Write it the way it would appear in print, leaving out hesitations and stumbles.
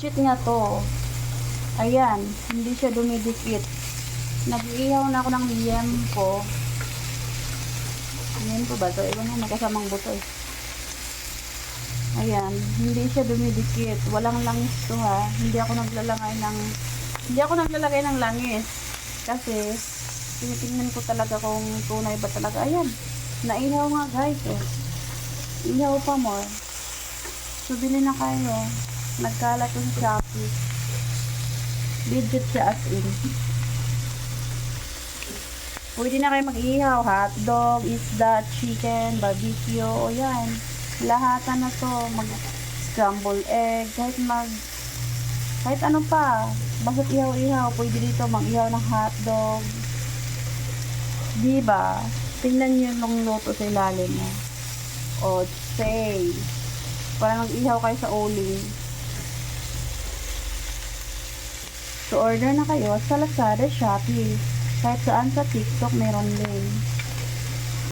Cheat nga to. Ayan, hindi siya dumidikit. Nag-iihaw na ako ng liempo. Liempo ba to? Iba nga, nakasamang buto eh. Ayan, hindi siya dumidikit. Walang langis to ha. Hindi ako naglalagay ng langis. Kasi, tinitingnan ko talaga kung tunay ba talaga. Ayan, naihaw nga guys oh. Ihaw pa more. So, bili na kayo. Nagkalat yung Shopee. Legit siya as in. Pwede na kayo mag-ihaw. Hotdog, isda, chicken, barbecue. O yan. Lahatan na to. Mag-scramble egg. Kahit ano pa. Basta ihaw-ihaw. Pwede dito mag-ihaw ng hotdog. Diba? Tingnan nyo yung luto sa ilalim mo. O, say. Para mag-ihaw kayo sa uling. So, order na kayo sa Lazada, Shopee. Kahit saan sa TikTok, meron din.